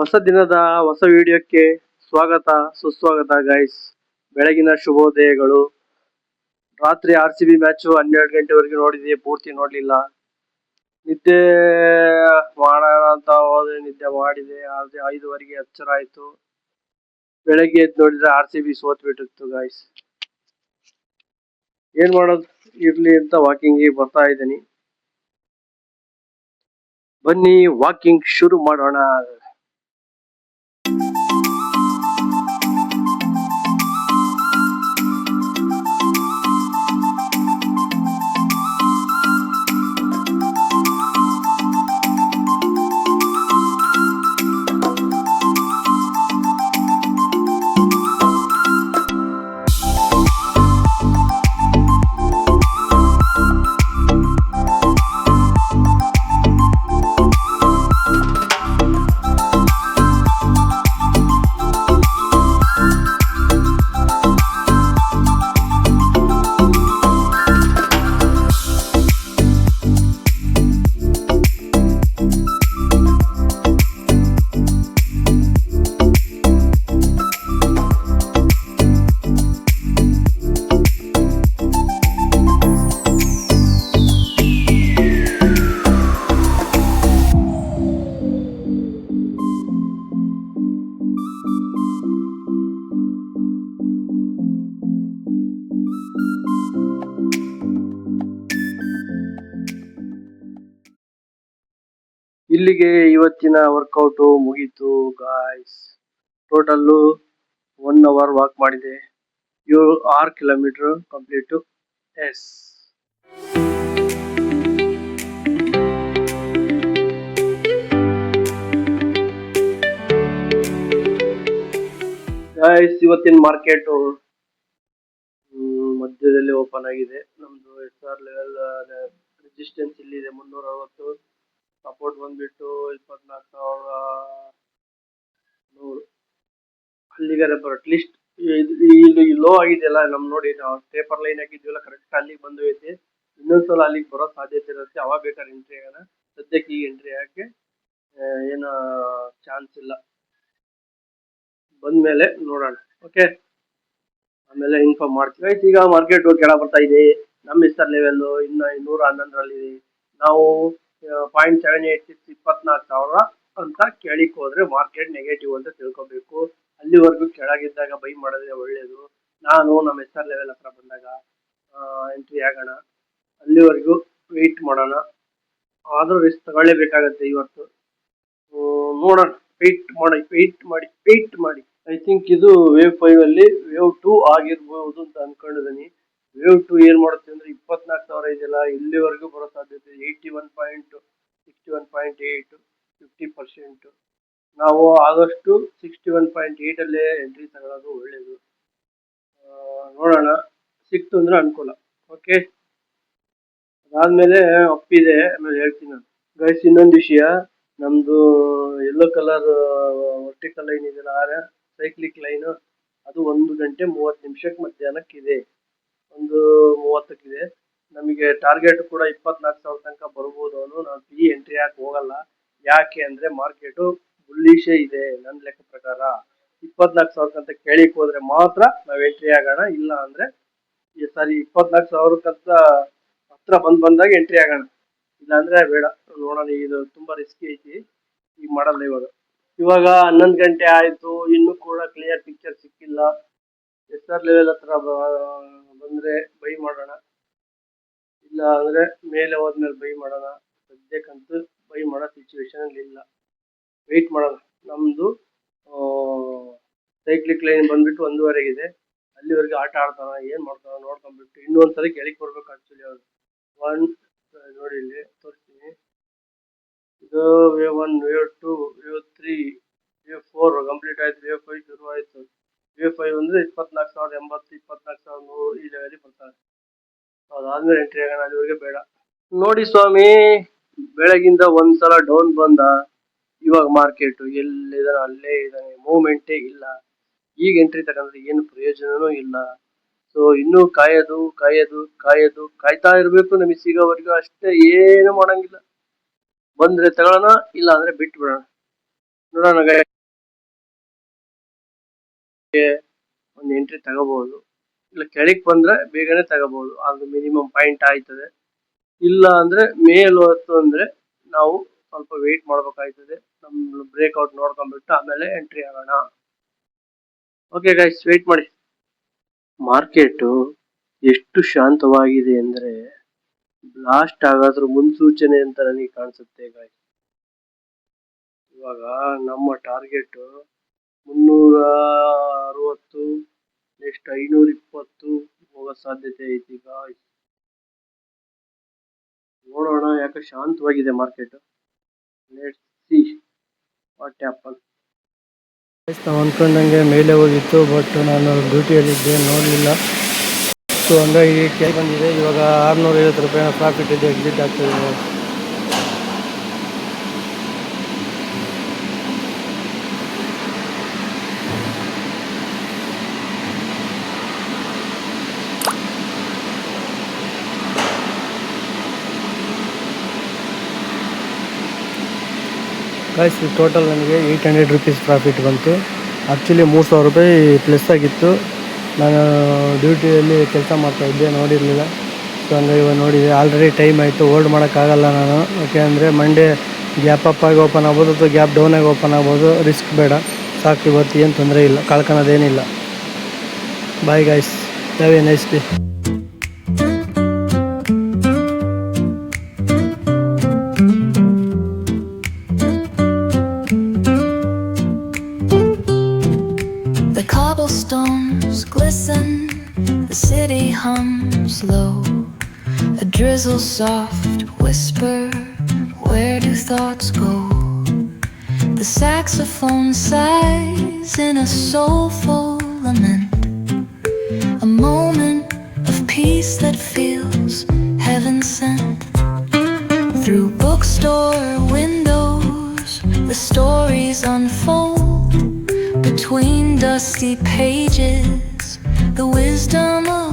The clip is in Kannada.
ಹೊಸ ದಿನದ ಹೊಸ ವಿಡಿಯೋಕ್ಕೆ ಸ್ವಾಗತ ಸುಸ್ವಾಗತ ಗೈಸ್. ಬೆಳಗಿನ ಶುಭೋದಯಗಳು. ರಾತ್ರಿ RCB ಮ್ಯಾಚ್ 12 ಗಂಟೆವರೆಗೆ ನೋಡಿದೆ, ಪೂರ್ತಿ ನೋಡ್ಲಿಲ್ಲ. ನಿದ್ದೆ ಮಾಡೋಣ ಅಂತ ಹೋದ್ರೆ ನಿದ್ದೆ ಮಾಡಿದೆ. ಆದ್ರೆ 5:30ಗೆ ಎಚ್ಚರ ಆಯ್ತು. ಬೆಳಗ್ಗೆ ಎದ್ದು ನೋಡಿದ್ರೆ RCB ಸೋತ್ ಬಿಟ್ಟಿತ್ತು ಗೈಸ್. ಏನ್ ಮಾಡೋದು ಇರ್ಲಿ ಅಂತ ವಾಕಿಂಗ್ ಬರ್ತಾ ಇದ್ದೀನಿ. ಬನ್ನಿ ವಾಕಿಂಗ್ ಶುರು ಮಾಡೋಣ. ಇಲ್ಲಿಗೆ ಇವತ್ತಿನ ವರ್ಕೌಟ್ ಮುಗೀತು ಗಾಯ್ಸ್. ಟೋಟಲ್ 1 ಅವರ್ ವಾಕ್ ಮಾಡಿದೆ. 6 ಕಿಲೋಮೀಟರ್ ಕಂಪ್ಲೀಟ್. ಎಸ್ ಗಾಯ್ಸ್, ಇವತ್ತಿನ ಮಾರ್ಕೆಟ್ ಮಧ್ಯದಲ್ಲಿ ಓಪನ್ ಆಗಿದೆ. ನಮ್ದು SR ಲೆವೆಲ್ ರೆಸಿಸ್ಟೆನ್ಸ್ ಇಲ್ಲಿದೆ 360. ಸಪೋರ್ಟ್ ಬಂದ್ಬಿಟ್ಟು 24,100. ಅಲ್ಲಿಗಾರೆ ಅಟ್ಲೀಸ್ಟ್ ಇಲ್ಲಿ ಲೋ ಆಗಿದೆಯಲ್ಲ, ನಮ್ ನೋಡಿ ನಾವು ಪೇಪರ್ ಲೈನ್ ಹಾಕಿದ್ವಲ್ಲ, ಕರೆಕ್ಟ್ ಅಲ್ಲಿಗೆ ಬಂದು ಐತೆ. ಇನ್ನೊಂದ್ಸಲ ಅಲ್ಲಿಗೆ ಬರೋ ಸಾಧ್ಯತೆ ಇರುತ್ತೆ. ಅವಾಗ ಬೇಕಾದ್ರೆ ಎಂಟ್ರಿ ಆಗೋಣ. ಸದ್ಯಕ್ಕೆ ಈ ಎಂಟ್ರಿ ಹಾಕಿ ಏನು ಚಾನ್ಸ್ ಇಲ್ಲ. ಬಂದ್ಮೇಲೆ ನೋಡೋಣ. ಓಕೆ, ಆಮೇಲೆ ಇನ್ಫಾರ್ಮ್ ಮಾಡ್ತೀವಿ. ಈಗ ಮಾರ್ಕೆಟ್ ಕೆಳ ಬರ್ತಾ ಇದೆ. ನಮ್ಮ SR ಲೆವೆಲ್ ಇನ್ನು 111 ನಾವು 0.786 24,000 ಅಂತ ಕೇಳಿಕ್ ಹೋದ್ರೆ ಮಾರ್ಕೆಟ್ ನೆಗೆಟಿವ್ ಅಂತ ತಿಳ್ಕೊಬೇಕು. ಅಲ್ಲಿವರೆಗೂ ಕೆಳಗಿದ್ದಾಗ ಬೈ ಮಾಡಿದ್ರೆ ಒಳ್ಳೇದು. ನಾನು ನಮ್ಮ SR ಲೆವೆಲ್ ಹತ್ರ ಬಂದಾಗ ಎಂಟ್ರಿ ಆಗೋಣ. ಅಲ್ಲಿವರೆಗೂ ವೆಯ್ಟ್ ಮಾಡೋಣ. ಆದ್ರೂ ರಿಸ್ಕ್ ತಗೊಳ್ಳೇಬೇಕಾಗತ್ತೆ ಇವತ್ತು. ನೋಡೋಣ, ವೆಯ್ಟ್ ಮಾಡಿ. ಐ ಥಿಂಕ್ ಇದು ವೇವ್ 5 ಅಲ್ಲಿ ವೇವ್ 2 ಆಗಿರ್ಬೋದು ಅಂತ ಅನ್ಕೊಂಡಿದ್ದೀನಿ. ವೇವ್ 2 ಏನ್ ಮಾಡುತ್ತೆ ಅಂದ್ರೆ 24,000 ಇದೆಯಲ್ಲ, ಇಲ್ಲಿವರೆಗೂ ಬರೋ ಸಾಧ್ಯತೆ 81.61.8 50%. ನಾವು ಆದಷ್ಟು 61.8 ಅಲ್ಲೇ ಎಂಟ್ರಿ ತಗೊಳ್ಳೋದು ಒಳ್ಳೇದು. ನೋಡೋಣ, ಸಿಕ್ತು ಅಂದ್ರೆ ಅನುಕೂಲ. ಓಕೆ, ಅದಾದ್ಮೇಲೆ ಅಪ್ಪಿದೆ, ಆಮೇಲೆ ಹೇಳ್ತೀನಿ ನಾನು ಗೈಸ್. ಇನ್ನೊಂದು ವಿಷಯ, ನಮ್ದು ಯೆಲ್ಲೋ ಕಲರ್ ವರ್ಟಿಕಲ್ ಲೈನ್ ಇದೆಯಲ್ಲ, ಸೈಕ್ಲಿಕ್ ಲೈನ್, ಅದು 1 ಗಂಟೆ 30 ನಿಮಿಷಕ್ಕೆ ಮಧ್ಯಾಹ್ನಕ್ಕಿದೆ. 1:30 ನಮಗೆ ಟಾರ್ಗೆಟ್ ಕೂಡ 24,000 ತನಕ ಬರ್ಬೋದು. ನಾವು ಎಂಟ್ರಿ ಹಾಕಿ ಹೋಗಲ್ಲ. ಯಾಕೆ ಅಂದ್ರೆ ಮಾರ್ಕೆಟ್ ಬುಲ್ಲಿಶೇ ಇದೆ. ನನ್ನ ಲೆಕ್ಕ ಪ್ರಕಾರ 24,000 ಅಂತ ಕೇಳಿಕ್ ಹೋದ್ರೆ ಮಾತ್ರ ನಾವು ಎಂಟ್ರಿ ಆಗೋಣ. ಇಲ್ಲ ಅಂದ್ರೆ 24,000 ಹತ್ರ ಬಂದಾಗ ಎಂಟ್ರಿ ಆಗೋಣ. ಇಲ್ಲಾಂದ್ರೆ ಬೇಡ. ನೋಡೋಣ, ಇದು ತುಂಬಾ ರಿಸ್ಕಿ ಐತಿ, ಈಗ ಮಾಡಲ್ಲ. ಇವಾಗ 11 ಗಂಟೆ ಆಯ್ತು, ಇನ್ನೂ ಕೂಡ ಕ್ಲಿಯರ್ ಪಿಕ್ಚರ್ ಸಿಕ್ಕಿಲ್ಲ. SR ಲೆವೆಲ್ ಹತ್ರ ಬಂದ್ರೆ ಬೈ ಮಾಡೋಣ, ಇಲ್ಲ ಅಂದ್ರೆ ಮೇಲೆ ಹೋದ್ಮೇಲೆ ಬೈ ಮಾಡೋಣ. ಸದ್ಯಕ್ಕಂತೂ ಬೈ ಮಾಡೋ ಸಿಚುವೇಶನ್ ಅಲ್ಲಿ ಇಲ್ಲ. ವೆಯ್ಟ್ ಮಾಡೋಣ. ನಮ್ದು ಸೈಕ್ಲಿಕ್ ಲೈನ್ ಬಂದ್ಬಿಟ್ಟು 1:30 ಅಲ್ಲಿವರೆಗೆ ಆಟ ಆಡ್ತಾನ, ಏನ್ ಮಾಡ್ತಾನ ನೋಡ್ಕೊಂಡ್ಬಿಟ್ಟು ಇನ್ನೊಂದ್ಸರಿ ಕೆಳಗೆ ಬರ್ಬೇಕು. ಆಕ್ಚುಲಿ ಅವ್ರು ನೋಡಿ ಇಲ್ಲಿ ತೋರಿಸ್ತೀನಿ. ಇದು wave 1, wave 2, wave 3, wave 4 complete ಆಯ್ತು. ವೇವ್ 5 ಶುರು ಆಯ್ತು. ವೇವ್ 5 ಅಂದ್ರೆ 24,080, 24,100 ಈ ಲೆವೆಲ್ ಬರ್ತಾರೆ. ಅದಾದ್ಮೇಲೆ ಎಂಟ್ರಿ ಆಗೋಣ. ಅಲ್ಲಿವರೆಗೆ ಬೇಡ. ನೋಡಿ ಸ್ವಾಮಿ, ಬೆಳಗಿಂದ ಒಂದ್ಸಲ ಡೌನ್ ಬಂದ, ಇವಾಗ ಮಾರ್ಕೆಟ್ ಎಲ್ಲಿದಾನ ಅಲ್ಲೇ ಇದ್ದಾನೆ, ಮೂವ್ಮೆಂಟೇ ಇಲ್ಲ. ಈಗ ಎಂಟ್ರಿ ತಗೊಂಡ್ರೆ ಏನು ಪ್ರಯೋಜನನೂ ಇಲ್ಲ. ಸೊ ಇನ್ನೂ ಕಾಯ್ತಾ ಇರ್ಬೇಕು ನಮಗೆ ಸಿಗೋವರೆಗೂ ಅಷ್ಟೇ. ಏನು ಮಾಡಂಗಿಲ್ಲ. ಬಂದ್ರೆ ತಗೊಳ್ಳೋಣ, ಇಲ್ಲ ಅಂದ್ರೆ ಬಿಟ್ಟು ಬಿಡೋಣ. ನೋಡೋಣ ಒಂದು ಎಂಟ್ರಿ ತಗೋಬಹುದು, ಇಲ್ಲ ಕೆಳಗೆ ಬಂದ್ರೆ ಬೇಗನೆ ತಗೋಬಹುದು. ಅದು ಮಿನಿಮಮ್ ಪಾಯಿಂಟ್ ಆಯ್ತದೆ. ಇಲ್ಲ ಅಂದ್ರೆ ಮೇಲ್ ಹೊತ್ತು ಅಂದ್ರೆ ನಾವು ಸ್ವಲ್ಪ ವೆಯ್ಟ್ ಮಾಡ್ಬೇಕಾಯ್ತದೆ. ನಮ್ಮ ಬ್ರೇಕ್ಔಟ್ ನೋಡ್ಕೊಂಡ್ಬಿಟ್ಟು ಆಮೇಲೆ ಎಂಟ್ರಿ ಆಗೋಣ. ಓಕೆ ಗೈಸ್, ವೆಯ್ಟ್ ಮಾಡಿ. ಮಾರ್ಕೆಟ್ ಎಷ್ಟು ಶಾಂತವಾಗಿದೆ ಅಂದ್ರೆ ಬ್ಲಾಸ್ಟ್ ಆಗೋದ್ರ ಮುನ್ಸೂಚನೆ ಅಂತ ನನಗೆ ಕಾಣಿಸುತ್ತೆ ಗೈಸ್. ಇವಾಗ ನಮ್ಮ ಟಾರ್ಗೆಟ್ 360, ನೆಕ್ಸ್ಟ್ 520 ಹೋಗೋ ಸಾಧ್ಯತೆ ಐತಿ ಗಾಯ್ಸ್. ನೋಡೋಣ, ಯಾಕೆ ಶಾಂತವಾಗಿದೆ market. Let's see what happen. ನಾವು ಅಂದ್ಕೊಂಡಂಗೆ ಮೇಲೆ ಹೋಗಿತ್ತು, ಬಟ್ ನಾನು ಡ್ಯೂಟಿಯಲ್ಲಿದ್ದೆ, ನೋಡಲಿಲ್ಲ. ಸೊ ಹಂಗಾಗಿ ಕೆಳಗೆ ಬಂದಿದೆ. ಇವಾಗ 650 ರೂಪಾಯಿನ ಪ್ರಾಫಿಟ್ ಇದೆ, ಎಕ್ಸಿಟ್ ಆಗ್ತದೆ. ಗೈಸ್, ಟೋಟಲ್ ನನಗೆ 800 ರುಪೀಸ್ ಪ್ರಾಫಿಟ್ ಬಂತು. ಆ್ಯಕ್ಚುಲಿ 3000 ರೂಪಾಯಿ ಪ್ಲಸ್ ಆಗಿತ್ತು. ನಾನು ಡ್ಯೂಟಿಯಲ್ಲಿ ಕೆಲಸ ಮಾಡ್ತಾಯಿದ್ದೆ, ನೋಡಿರಲಿಲ್ಲ. ಸೊ ಹಂಗಾಗಿ ಇವಾಗ ನೋಡಿದೆ. ಆಲ್ರೆಡಿ ಟೈಮ್ ಆಯಿತು, ಹೋಲ್ಡ್ ಮಾಡೋಕ್ಕಾಗಲ್ಲ ನಾನು. ಓಕೆ ಅಂದರೆ ಮಂಡೇ ಗ್ಯಾಪ್ ಅಪ್ ಆಗಿ ಓಪನ್ ಆಗ್ಬೋದು ಅಥವಾ ಗ್ಯಾಪ್ ಡೌನ್ ಆಗಿ ಓಪನ್ ಆಗ್ಬೋದು. ರಿಸ್ಕ್ ಬೇಡ, ಸಾಕು. ಇವತ್ತು ಏನು ತೊಂದರೆ ಇಲ್ಲ, ಕಳ್ಕೊಳೋದೇನಿಲ್ಲ. Bye guys, have a nice day. The cobblestones glisten, the city hums low. A drizzle soft whisper, where do thoughts go? The saxophone sighs in a soulful lament, a moment of peace that feels heaven sent. Through bookstore windows, the stories unfold. Between dusty pages, the wisdom of